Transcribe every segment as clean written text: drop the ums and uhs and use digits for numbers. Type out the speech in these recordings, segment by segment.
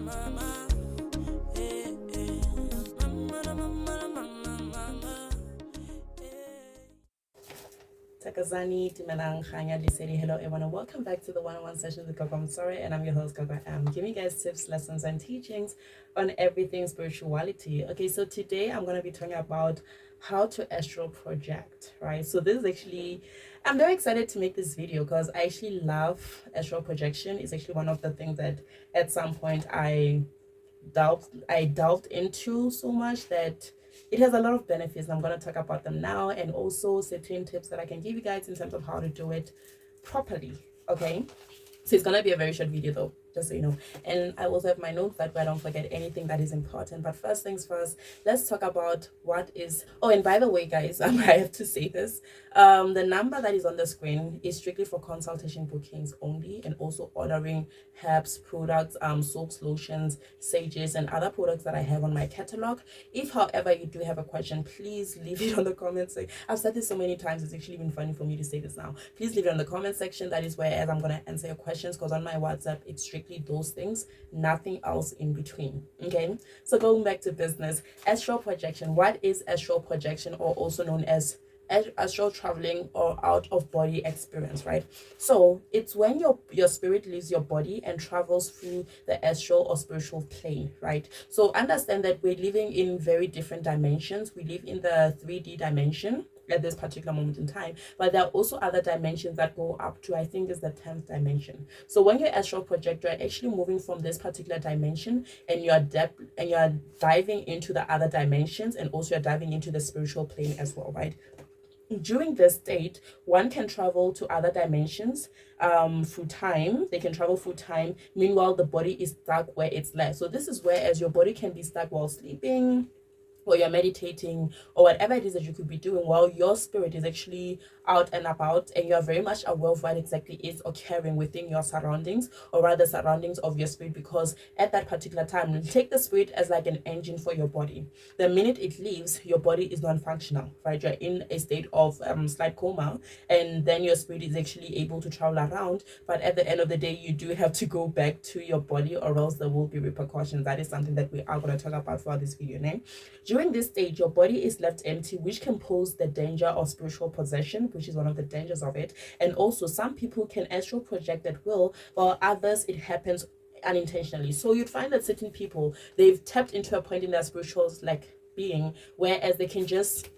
Takazani Timanang Khanya Disedi. Hello everyone and welcome back to the one-on-one session with Gogo. I'm sorry, and I'm your host Gogo. I'm giving you guys tips, lessons, and teachings on everything spirituality. Okay, so today I'm gonna be talking about how to astral project, right? So this is actually, I'm very excited to make this video because I actually love astral projection. It's actually one of the things that at some point I delved into so much that it has a lot of benefits, and I'm going to talk about them now, and also certain tips that I can give you guys in terms of how to do it properly. Okay, so it's gonna be a very short video though, just so you know. And I also have my notes that way I don't forget anything that is important. But first things first, let's talk about what is, oh, and by the way guys, I have to say this, the number that is on the screen is strictly for consultation bookings only, and also ordering herbs, products, soaps, lotions, sages, and other products that I have on my catalog. If however you do have a question, please leave it on the comments section. I've said this so many times, it's actually been funny for me to say this now. Please leave it on the comment section. That is where as I'm going to answer your questions, because on my WhatsApp it's strictly those things, nothing else in between. Okay, so going back to business, astral projection. What is astral projection, or also known as astral traveling or out of body experience, right? So it's when your spirit leaves your body and travels through the astral or spiritual plane, right? So understand that we're living in very different dimensions. We live in the 3D dimension at this particular moment in time, but there are also other dimensions that go up to, I think, is the 10th dimension. So when you're astral project, you're actually moving from this particular dimension, and you're diving into the other dimensions, and also you're diving into the spiritual plane as well, right? During this state, one can travel to other dimensions through time. They can travel through time. Meanwhile, the body is stuck where it's left. So this is where, as your body can be stuck while sleeping, or you're meditating, or whatever it is that you could be doing, while your spirit is actually out and about, and you're very much aware of what exactly is occurring within your surroundings, or rather surroundings of your spirit, because at that particular time, take the spirit as like an engine for your body. The minute it leaves, your body is non-functional, right? You're in a state of slight coma, and then your spirit is actually able to travel around, but at the end of the day, you do have to go back to your body, or else there will be repercussions. That is something that we are going to talk about for this video now. During this stage, your body is left empty, which can pose the danger of spiritual possession, which is one of the dangers of it. And also, some people can astral project at will, while others, it happens unintentionally. So you'd find that certain people, they've tapped into a point in their spiritual being, whereas they can just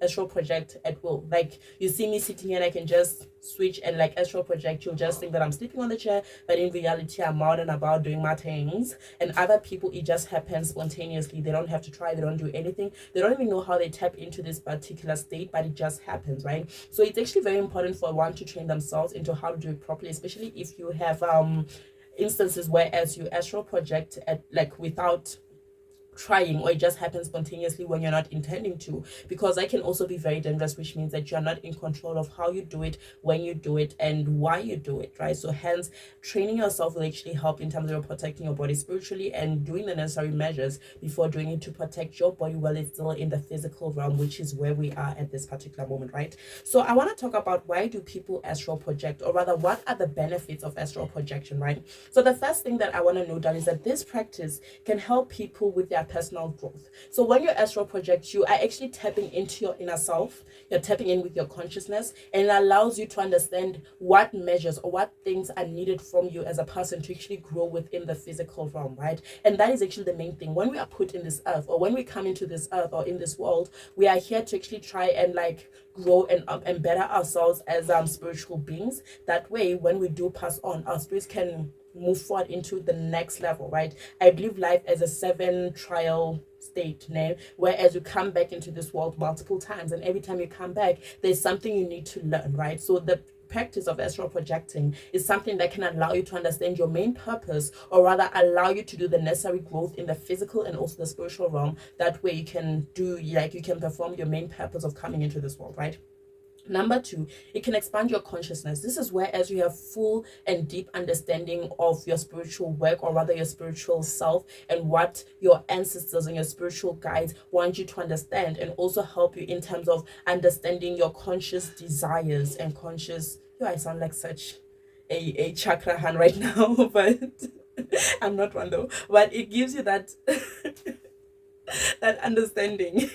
astral project at will. Like, you see me sitting here and I can just switch and like astral project. You'll just think that I'm sleeping on the chair, but in reality I'm out and about doing my things. And other people, it just happens spontaneously. They don't have to try, they don't do anything, they don't even know how they tap into this particular state, but it just happens, right? So it's actually very important for one to train themselves into how to do it properly, especially if you have instances where as you astral project at like without trying, or it just happens spontaneously when you're not intending to, because that can also be very dangerous, which means that you're not in control of how you do it, when you do it, and why you do it, right? So hence, training yourself will actually help in terms of protecting your body spiritually, and doing the necessary measures before doing it to protect your body while it's still in the physical realm, which is where we are at this particular moment, right? So I want to talk about, why do people astral project, or rather what are the benefits of astral projection, right? So the first thing that I want to note down is that this practice can help people with their personal growth. So when you astral project, you are actually tapping into your inner self. You're tapping in with your consciousness, and it allows you to understand what measures or what things are needed from you as a person to actually grow within the physical realm, right? And that is actually the main thing. When we are put in this earth, or when we come into this earth or in this world, we are here to actually try and like grow and better ourselves as spiritual beings. That way, when we do pass on, our spirits can move forward into the next level, right? I believe life as a 7 trial state now, whereas you come back into this world multiple times, and every time you come back, there's something you need to learn, right? So the practice of astral projecting is something that can allow you to understand your main purpose, or rather allow you to do the necessary growth in the physical and also the spiritual realm. That way you can perform your main purpose of coming into this world, right? Number 2, it can expand your consciousness. This is where as you have full and deep understanding of your spiritual work, or rather your spiritual self, and what your ancestors and your spiritual guides want you to understand, and also help you in terms of understanding your conscious desires and conscious, I sound like such a chakra hand right now, but I'm not one though, but it gives you that that understanding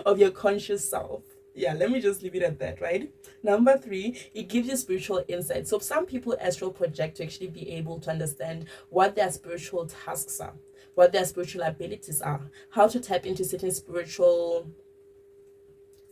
of your conscious self. Yeah, let me just leave it at that, right? Number 3, it gives you spiritual insight. So some people astral project to actually be able to understand what their spiritual tasks are, what their spiritual abilities are, how to tap into certain spiritual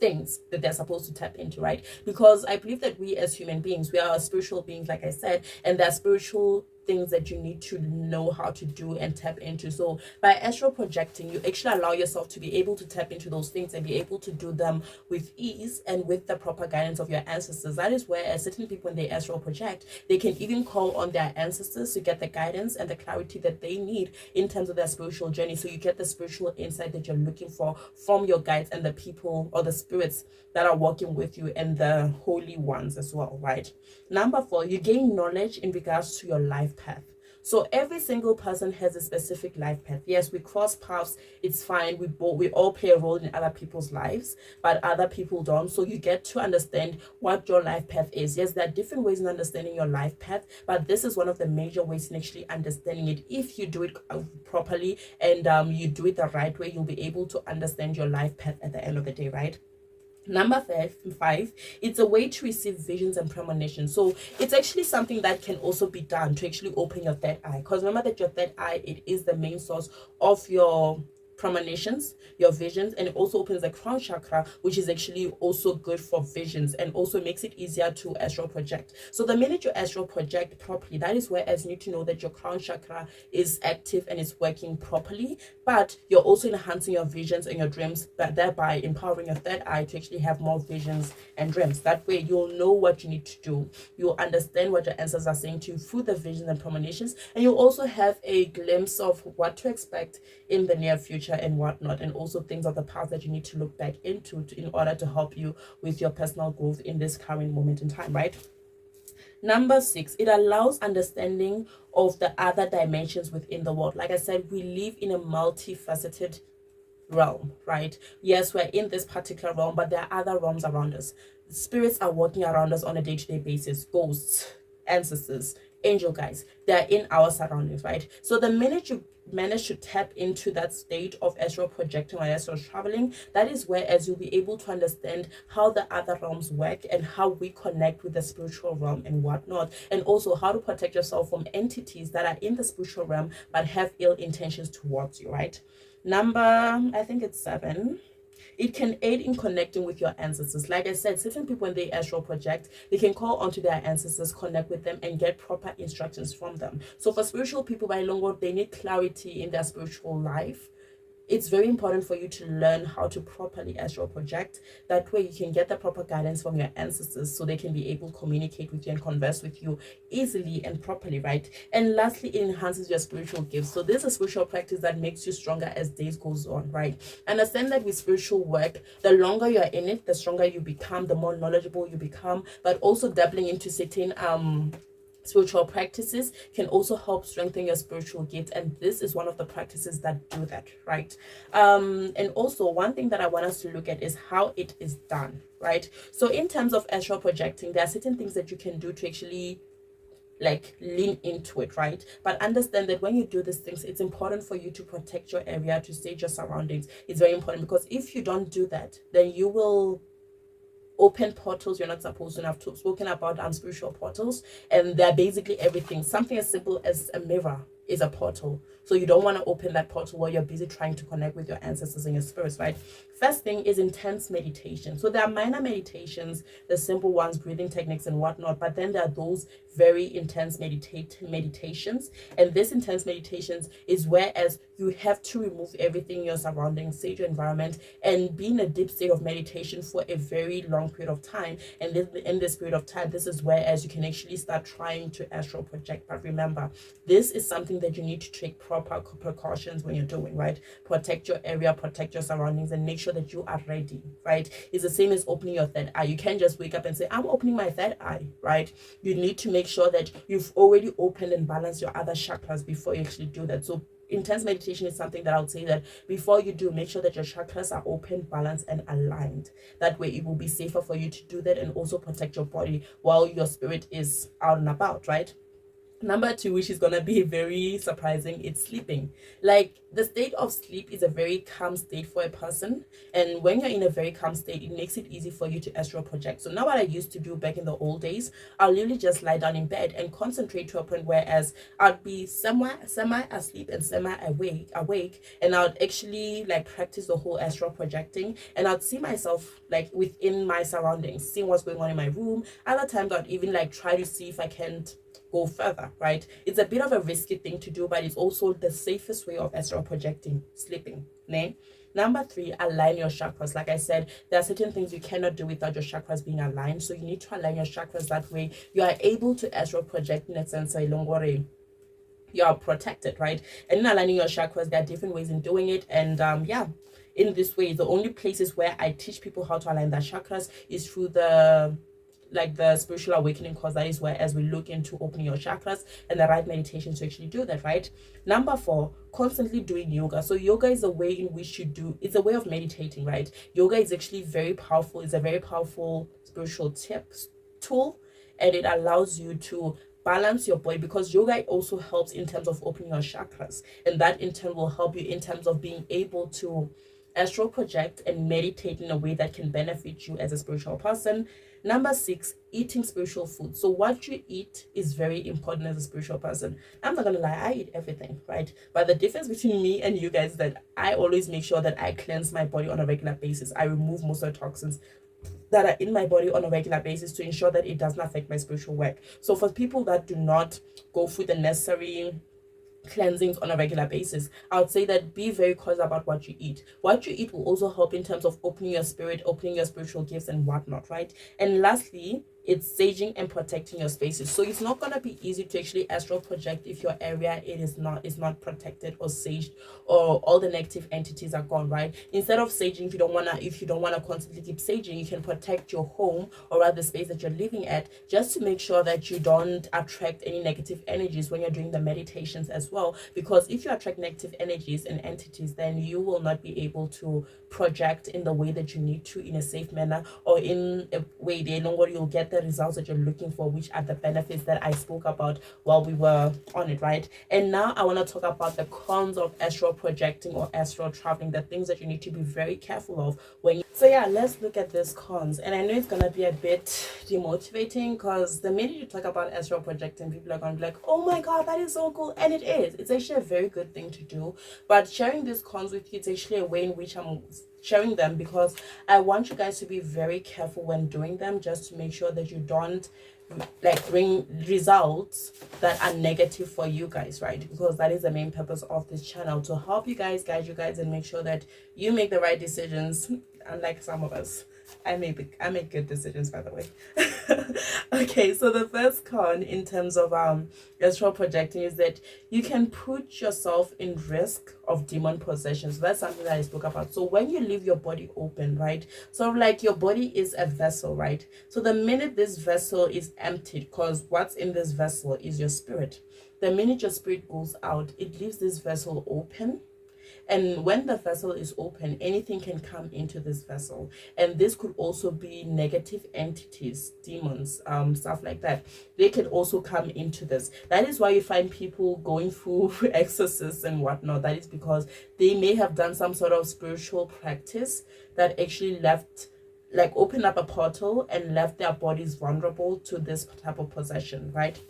things that they're supposed to tap into, right? Because I believe that we as human beings, we are spiritual beings, like I said, and there are spiritual things that you need to know how to do and tap into. So by astral projecting, you actually allow yourself to be able to tap into those things and be able to do them with ease and with the proper guidance of your ancestors. That is where certain people, when they astral project, they can even call on their ancestors to get the guidance and the clarity that they need in terms of their spiritual journey. So you get the spiritual insight that you're looking for from your guides and the people or the spirits that are working with you, and the holy ones as well, right? Number 4, you gain knowledge in regards to your life path. So every single person has a specific life path. Yes, we cross paths, it's fine. We all play a role in other people's lives, but other people don't. So you get to understand what your life path is. Yes, there are different ways in understanding your life path, but this is one of the major ways in actually understanding it. If you do it properly and you do it the right way, you'll be able to understand your life path at the end of the day, right? Number 5, it's a way to receive visions and premonitions. So it's actually something that can also be done to actually open your third eye, because remember that your third eye, it is the main source of your premonitions, your visions, and it also opens the crown chakra, which is actually also good for visions and also makes it easier to astral project. So the minute you astral project properly, that is where as you need to know that your crown chakra is active and is working properly, but you're also enhancing your visions and your dreams, but thereby empowering your third eye to actually have more visions and dreams. That way you'll know what you need to do, you'll understand what your ancestors are saying to you through the visions and premonitions, and you'll also have a glimpse of what to expect in the near future and whatnot, and also things of the past that you need to look back into in order to help you with your personal growth in this current moment in time, right? Number 6, it allows understanding of the other dimensions within the world. Like I said, we live in a multifaceted realm, right? Yes, we're in this particular realm, but there are other realms around us. Spirits are walking around us on a day-to-day basis. Ghosts, ancestors, angel guides, they're in our surroundings, right? So the minute you manage to tap into that state of astral projecting or astral traveling, that is where as you'll be able to understand how the other realms work and how we connect with the spiritual realm and whatnot, and also how to protect yourself from entities that are in the spiritual realm but have ill intentions towards you, right? Number, I think it's 7, it can aid in connecting with your ancestors. Like I said, certain people, when they astral project, they can call onto their ancestors, connect with them, and get proper instructions from them. So for spiritual people, by long, they need clarity in their spiritual life. It's very important for you to learn how to properly astral project. That way you can get the proper guidance from your ancestors so they can be able to communicate with you and converse with you easily and properly, right? And lastly, it enhances your spiritual gifts. So this is a spiritual practice that makes you stronger as days goes on, right? Understand that with spiritual work, the longer you're in it, the stronger you become, the more knowledgeable you become, but also dabbling into certain spiritual practices can also help strengthen your spiritual gifts, and this is one of the practices that do that, right? And also one thing that I want us to look at is how it is done, right? So in terms of astral projecting, there are certain things that you can do to actually like lean into it, right? But understand that when you do these things, it's important for you to protect your area, to stage your surroundings. It's very important, because if you don't do that, then you will open portals you're not supposed to. Have spoken about spiritual portals, and they're basically everything. Something as simple as a mirror is a portal. So you don't want to open that portal while you're busy trying to connect with your ancestors and your spirits, right? First thing is intense meditation. So there are minor meditations, the simple ones, breathing techniques and whatnot, but then there are those very intense meditations. And this intense meditations is whereas you have to remove everything in your surroundings, sage your environment, and be in a deep state of meditation for a very long period of time. And in this period of time, this is whereas you can actually start trying to astral project. But remember, this is something that you need to take proper precautions when you're doing, right? Protect your area, protect your surroundings, and make sure that you are ready, right? It's the same as opening your third eye. You can't just wake up and say, I'm opening my third eye, right? You need to make sure that you've already opened and balanced your other chakras before you actually do that. So intense meditation is something that I would say that before you do, make sure that your chakras are open, balanced, and aligned. That way it will be safer for you to do that and also protect your body while your spirit is out and about, right? Number two, which is gonna be very surprising, it's sleeping. Like, the state of sleep is a very calm state for a person, and when you're in a very calm state, it makes it easy for you to astral project. So now, what I used to do back in the old days, I'll literally just lie down in bed and concentrate to a point whereas I'd be semi asleep and semi awake, and I'd actually like practice the whole astral projecting, and I'd see myself like within my surroundings, seeing what's going on in my room. Other times I'd even like try to see if I can go further, right? It's a bit of a risky thing to do, but it's also the safest way of astral projecting, sleeping. Né? Number three, align your chakras. Like I said, there are certain things you cannot do without your chakras being aligned. So you need to align your chakras, that way you are able to astral project in a sense you are protected, right? And in aligning your chakras, there are different ways in doing it. And yeah, in this way, the only places where I teach people how to align their chakras is through the spiritual awakening course. That is where, as we look into opening your chakras and the right meditation to actually do that, right? Number four, constantly doing yoga. So yoga is a way in which it's a way of meditating, right? Yoga is actually very powerful. It's a very powerful spiritual tool, and it allows you to balance your body, because yoga also helps in terms of opening your chakras, and that in turn will help you in terms of being able to astral project and meditate in a way that can benefit you as a spiritual person. Number six, eating spiritual food. So what you eat is very important as a spiritual person. I'm not gonna lie, I eat everything, right? But the difference between me and you guys is that I always make sure that I cleanse my body on a regular basis. I remove most of the toxins that are in my body on a regular basis to ensure that it doesn't affect my spiritual work. So for people that do not go through the necessary cleansings on a regular basis, I would say that be very cautious about what you eat. What you eat will also help in terms of opening your spirit, opening your spiritual gifts and whatnot, right? And lastly, it's saging and protecting your spaces. So it's not gonna be easy to actually astral project if your area is not protected or saged, or all the negative entities are gone, right? Instead of saging, if you don't wanna constantly keep saging, you can protect your home, or rather the space that you're living at, just to make sure that you don't attract any negative energies when you're doing the meditations as well. Because if you attract negative energies and entities, then you will not be able to project in the way that you need to, in a safe manner, or in a way they know what you'll get the results that you're looking for, which are the benefits that I spoke about while we were on it, right? And now I want to talk about the cons of astral projecting or astral traveling, the things that you need to be very careful of so yeah, let's look at these cons. And I know it's gonna be a bit demotivating, because the minute you talk about astral projecting, people are gonna be like, oh my god, that is so cool. And it is, it's actually a very good thing to do. But sharing these cons with you, it's actually a way in which I'm sharing them, because I want you guys to be very careful when doing them, just to make sure that you don't like bring results that are negative for you guys, right? Because that is the main purpose of this channel, to help you guys, guide you guys, and make sure that you make the right decisions. Unlike some of us, I make good decisions, by the way. Okay, so the first con in terms of astral projecting is that you can put yourself in risk of demon possession. So that's something that I spoke about. So when you leave your body open, right, sort of like your body is a vessel, right? So the minute this vessel is emptied, because what's in this vessel is your spirit, the minute your spirit goes out, it leaves this vessel open. And when the vessel is open, anything can come into this vessel. And this could also be negative entities, demons, stuff like that. They can also come into this. That is why you find people going through exorcists and whatnot. That is because they may have done some sort of spiritual practice that actually opened up a portal and left their bodies vulnerable to this type of possession, right?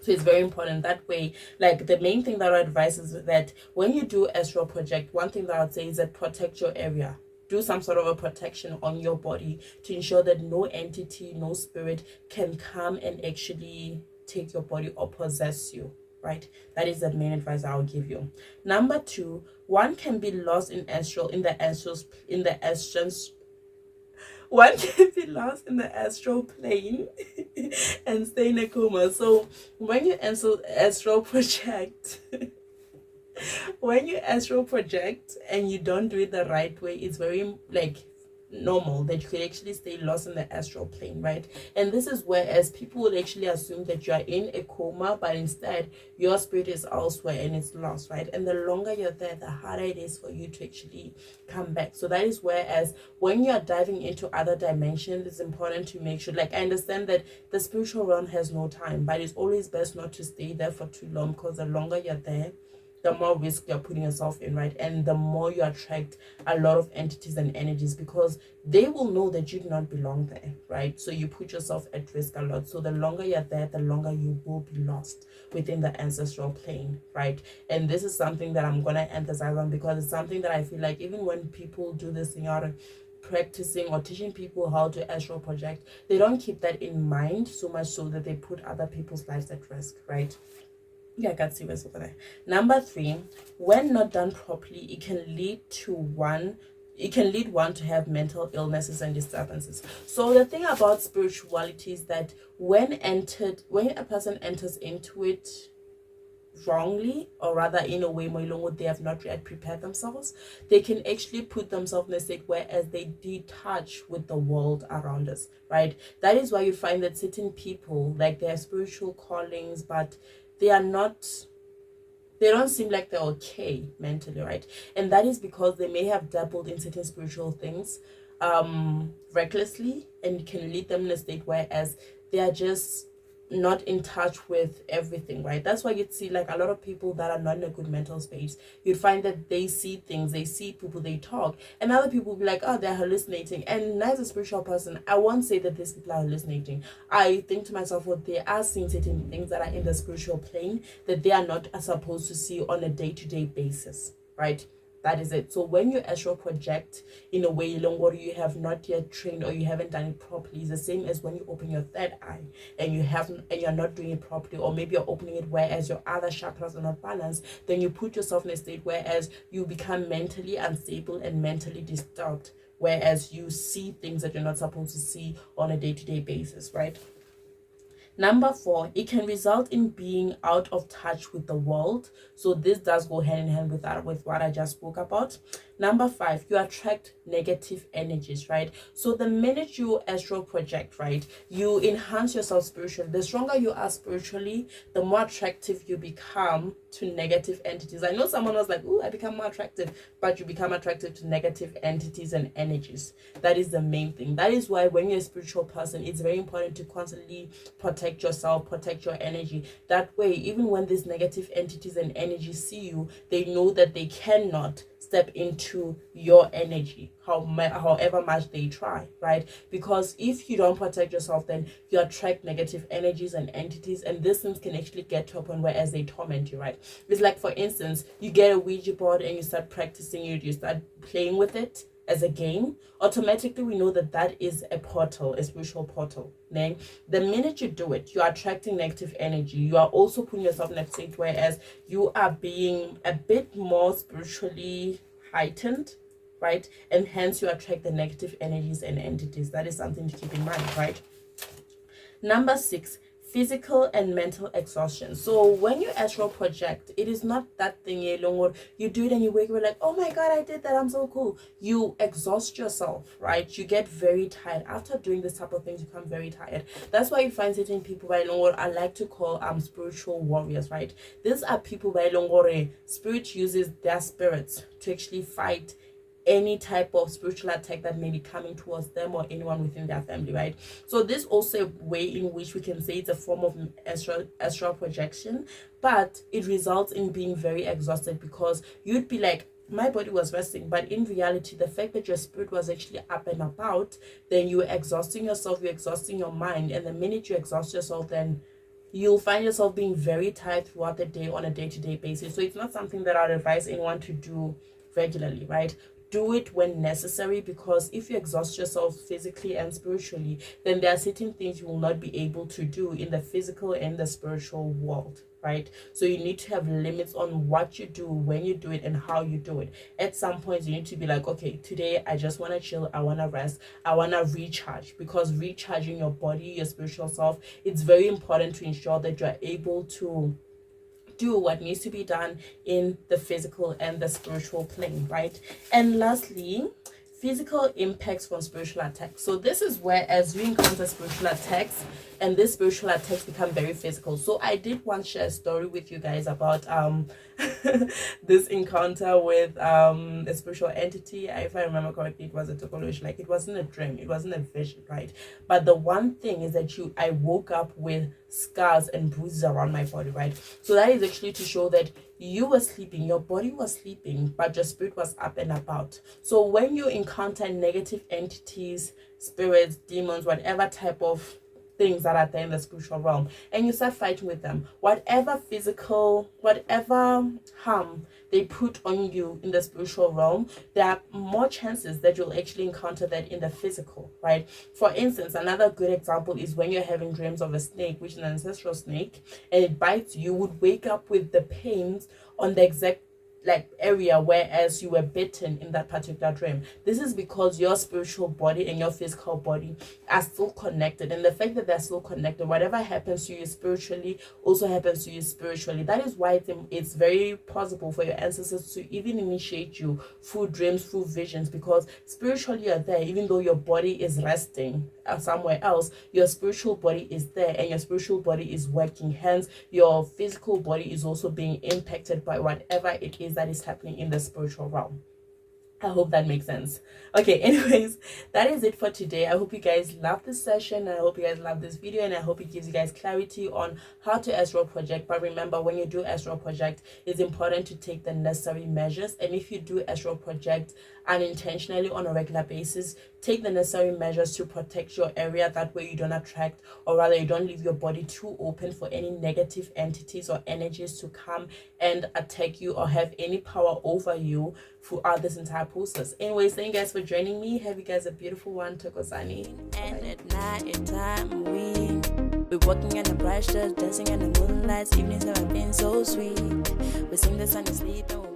So it's very important that way. Like, the main thing that I advise is that when you do astral project, one thing that I would say is that protect your area. Do some sort of a protection on your body to ensure that no entity, no spirit can come and actually take your body or possess you, right? That is the main advice I'll give you. Number two, one can be lost in the essence. One can be lost in the astral plane and stay in a coma. So when you astral project, when you astral project and you don't do it the right way, it's very normal, that you could actually stay lost in the astral plane, right? And this is whereas people would actually assume that you are in a coma, but instead your spirit is elsewhere and it's lost, right? And the longer you're there, the harder it is for you to actually come back. So that is whereas when you are diving into other dimensions, it's important to make sure, like, I understand that the spiritual realm has no time, but it's always best not to stay there for too long, because the longer you're there, the more risk you're putting yourself in, right? And the more you attract a lot of entities and energies, because they will know that you do not belong there, right? So you put yourself at risk a lot. So the longer you're there, the longer you will be lost within the ancestral plane, right? And this is something that I'm gonna emphasize on, because it's something that I feel like even when people do this thing out of practicing or teaching people how to astral project, they don't keep that in mind, so much so that they put other people's lives at risk, right? Yeah, I got serious over there. Number 3, when not done properly, it can lead one to have mental illnesses and disturbances. So the thing about spirituality is that when a person enters into it wrongly, or rather in a way where they have not yet prepared themselves, they can actually put themselves in a state whereas they detach with the world around us, right? That is why you find that certain people, like, they have spiritual callings, but they don't seem like they're okay mentally, right? And that is because they may have dabbled in certain spiritual things recklessly, and can lead them in a state whereas they are just not in touch with everything, right? That's why you'd see, like, a lot of people that are not in a good mental space, you'd find that they see things, they see people, they talk, and other people will be like, oh, they're hallucinating. And as a spiritual person, I won't say that these people are hallucinating. I think to myself, well, they are seeing certain things that are in the spiritual plane that they are not supposed to see on a day-to-day basis, right? That is it. So when you astral project in a way you have not yet trained, or you haven't done it properly, it's the same as when you open your third eye and you're not doing it properly, or maybe you're opening it whereas your other chakras are not balanced. Then you put yourself in a state whereas you become mentally unstable and mentally disturbed, whereas you see things that you're not supposed to see on a day-to-day basis, right? Number 4, it can result in being out of touch with the world. So this does go hand in hand with what I just spoke about. Number 5, you attract negative energies, right? So the minute you astral project, right, you enhance yourself spiritually. The stronger you are spiritually, the more attractive you become to negative entities. I know someone was like, "Ooh, I become more attractive," but you become attractive to negative entities and energies. That is the main thing. That is why when you're a spiritual person, it's very important to constantly protect yourself, protect your energy. That way, even when these negative entities and energies see you, they know that they cannot step into your energy, however much they try, right? Because if you don't protect yourself, then you attract negative energies and entities, and these things can actually get to a point where as they torment you, right? It's like, for instance, you get a Ouija board and you start practicing it, you start playing with it as a game. Automatically we know that that is a portal, a spiritual portal. Then the minute you do it, you are attracting negative energy. You are also putting yourself in a state whereas you are being a bit more spiritually heightened, right? And hence you attract the negative energies and entities. That is something to keep in mind, right? Number 6, physical and mental exhaustion. So when you astral project, it is not that thing you do it and you wake up like, oh my god, I did that, I'm so cool. You exhaust yourself, right? You get very tired after doing this type of things. You become very tired. That's why you find certain people by what I like to call spiritual warriors, right? These are people by spirit uses their spirits to actually fight any type of spiritual attack that may be coming towards them or anyone within their family, right? So this also a way in which we can say it's a form of astral projection, but it results in being very exhausted, because you'd be like, my body was resting, but in reality, the fact that your spirit was actually up and about, then you're exhausting yourself, you're exhausting your mind, and the minute you exhaust yourself, then you'll find yourself being very tired throughout the day on a day-to-day basis. So it's not something that I'd advise anyone to do regularly, right? Do it when necessary, because if you exhaust yourself physically and spiritually, then there are certain things you will not be able to do in the physical and the spiritual world, right? So you need to have limits on what you do, when you do it, and how you do it. At some point you need to be like, okay, today I just want to chill, I want to rest, I want to recharge, because recharging your body, your spiritual self, it's very important to ensure that you're able to do what needs to be done in the physical and the spiritual plane, right? And lastly, physical impacts from spiritual attacks. So this is where, as you encounter spiritual attacks, and these spiritual attacks become very physical. So I did once share a story with you guys about this encounter with a spiritual entity. If I remember correctly, it was a tokolosh. Like, it wasn't a dream, it wasn't a vision, right? But the one thing is that I woke up with scars and bruises around my body, right? So that is actually to show that you were sleeping, your body was sleeping, but your spirit was up and about. So when you encounter negative entities, spirits, demons, whatever type of things that are there in the spiritual realm, and you start fighting with them, whatever harm they put on you in the spiritual realm, there are more chances that you'll actually encounter that in the physical, right? For instance, another good example is when you're having dreams of a snake, which is an ancestral snake, and it bites you, you would wake up with the pains on the exact area whereas you were bitten in that particular dream. This is because your spiritual body and your physical body are still connected, and the fact that they're still connected, whatever happens to you spiritually also happens to you spiritually. That is why it's very possible for your ancestors to even initiate you through dreams, through visions, because spiritually you're there. Even though your body is resting somewhere else, your spiritual body is there, and your spiritual body is working. Hence, your physical body is also being impacted by whatever it is that is happening in the spiritual realm. I hope that makes sense. Okay, anyways, that is it for today. I hope you guys love this session. I hope you guys love this video, and I hope it gives you guys clarity on how to astral project. But remember, when you do astral project, it's important to take the necessary measures. And if you do astral project unintentionally on a regular basis, take the necessary measures to protect your area. That way you don't attract, or rather you don't leave your body too open for any negative entities or energies to come and attack you or have any power over you throughout this entire process. Anyways, thank you guys for joining me. Have you guys a beautiful one. Tokozani. And at night in time we're walking in the bright stars, dancing in the moonlight. Evenings have been so sweet. We sing the sun is sleeping.